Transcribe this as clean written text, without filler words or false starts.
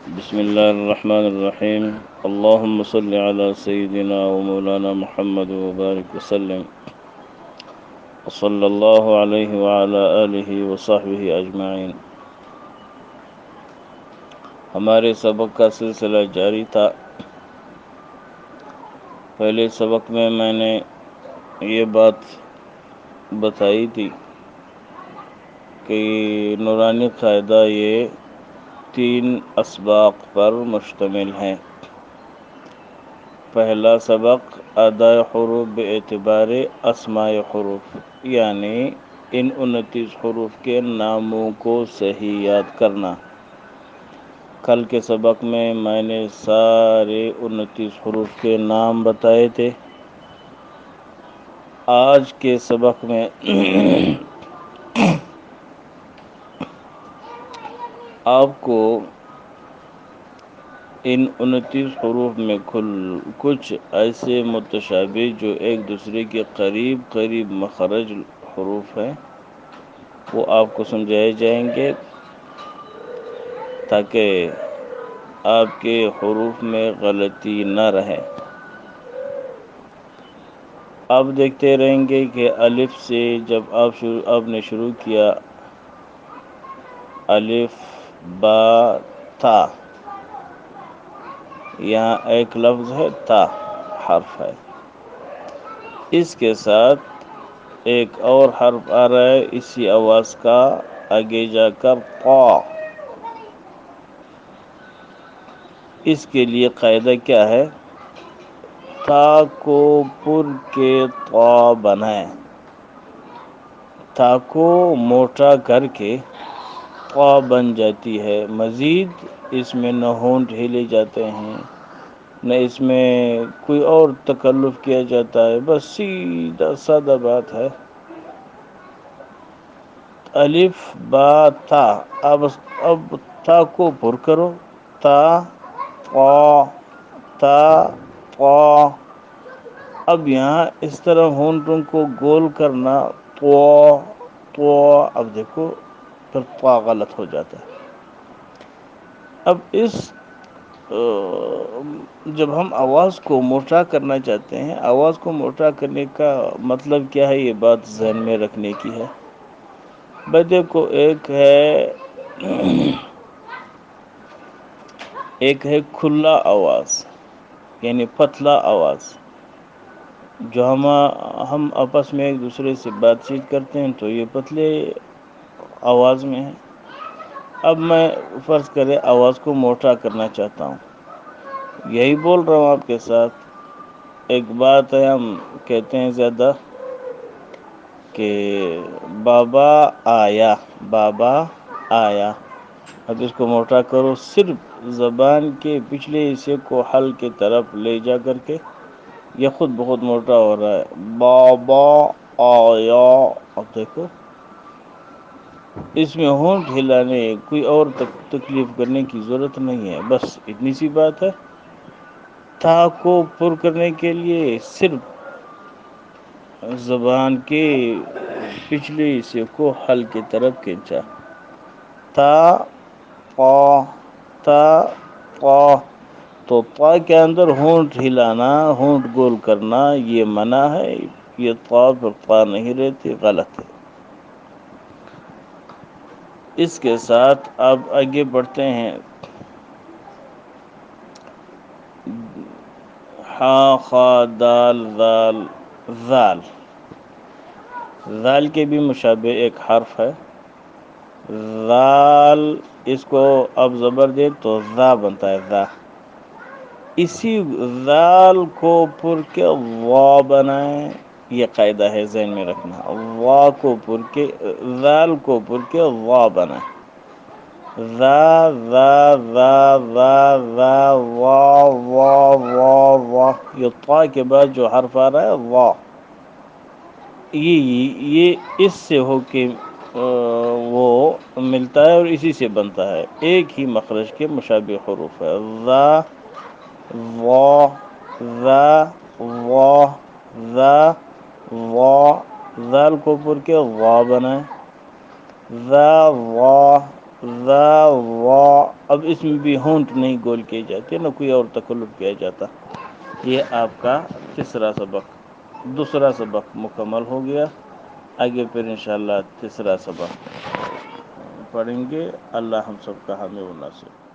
بسم الله الرحمن الرحيم. اللهم صل على سيدنا ومولانا محمد وبارك وسلم وصلى الله عليه وعلى آله وصحبه أجمعين. ہمارے سبق کا سلسلہ جاری تھا. پہلے سبق میں نے یہ بات بتائی تھی کہ نورانی قاعدہ یہ 3 اسباق پر مشتمل ہیں. پہلا سبق اداء حروف باعتبار اسماء حروف، یعنی ان 29 حروف کے ناموں کو صحیح یاد کرنا. کل کے سبق میں نے سارے 29 حروف کے نام بتائے تھے. آج کے سبق میں آپ کو ان 29 حروف میں کچھ ایسے متشابہ جو ایک دوسرے کے قریب مخرج حروف ہیں وہ آپ کو سمجھائے جائیں گے تاکہ آپ کے حروف میں غلطی نہ رہے. آپ دیکھتے رہیں گے کہ الف سے جب آپ نے شروع کیا الف با تا، یہاں ایک لفظ ہے تا، حرف ہے. اس کے ساتھ ایک اور حرف آ رہا ہے اسی آواز کا آگے جا کر قا. اس کے لیے قاعدہ کیا ہے؟ تا کو پر کے طا بنائیں. تا کو موٹا کر کے طا بن جاتی ہے. مزید اس میں نہ ہونٹ ہلے جاتے ہیں نہ اس میں کوئی اور تکلف کیا جاتا ہے، بس سیدھا سادہ بات ہے. الف با تا. اب تا کو پر کرو. تا قا تا قا. اب یہاں اس طرح ہونٹوں کو گول کرنا تو. اب دیکھو پھر طا غلط ہو جاتا ہے. اب جب ہم آواز کو موٹا کرنا چاہتے ہیں، آواز کو موٹا کرنے کا مطلب کیا ہے، یہ بات ذہن میں رکھنے کی ہے. بھائی دیکھو، ایک ہے کھلا آواز یعنی پتلا آواز. جو ہم آپس میں ایک دوسرے سے بات چیت کرتے ہیں تو یہ پتلے آواز میں ہے. اب میں فرض کرے آواز کو موٹا کرنا چاہتا ہوں، یہی بول رہا ہوں آپ کے ساتھ. ایک بات ہے، ہم کہتے ہیں زیادہ کہ بابا آیا، بابا آیا. اب اس کو موٹا کرو، صرف زبان کے پچھلے حصے کو حلق کی طرف لے جا کر کے یہ خود بہت موٹا ہو رہا ہے. بابا آیا. اب دیکھو اس میں ہونٹ ہلانے کوئی اور تکلیف کرنے کی ضرورت نہیں ہے، بس اتنی سی بات ہے. تا کو پر کرنے کے لیے صرف زبان کے پچھلے حصے کو حلق کی طرف کھینچا. تا قا تا قا. تو طا کے اندر ہونٹ ہلانا، ہونٹ گول کرنا یہ منع ہے. یہ طا پھر طا نہیں رہتی، غلط ہے. اس کے ساتھ اب آگے بڑھتے ہیں. ہا خا دال ذال ذال. ذال کے بھی مشابہ ایک حرف ہے ذال. اس کو اب زبر دے تو ذا بنتا ہے، ذا. اسی ذال کو پر کے وا بنائیں. یہ قاعدہ ہے، ذہن میں رکھنا. وا کو پر کے ذال کو پر کے وا بنائیں. ذا ذا ذا ذا ذا وا وا وا وا. یہ طا کے بعد جو حرف آ رہا ہے وا، یہ اس سے ہو کے وہ ملتا ہے اور اسی سے بنتا ہے. ایک ہی مخرج کے مشابہ حروف ہے. ذا وا ذا وا ذا وا. ذال کو پر کے وا بنائیں. ذا وا ذا وا، اب اس میں بھی ہونٹ نہیں گول کیے جاتے، نہ کوئی اور تکلف کیا جاتا۔ یہ آپ کا تیسرا سبق، دوسرا سبق مکمل ہو گیا۔ آگے پھر انشاءاللہ تیسرا سبق پڑھیں گے۔ اللہ ہم سب کا حامی و ناصر۔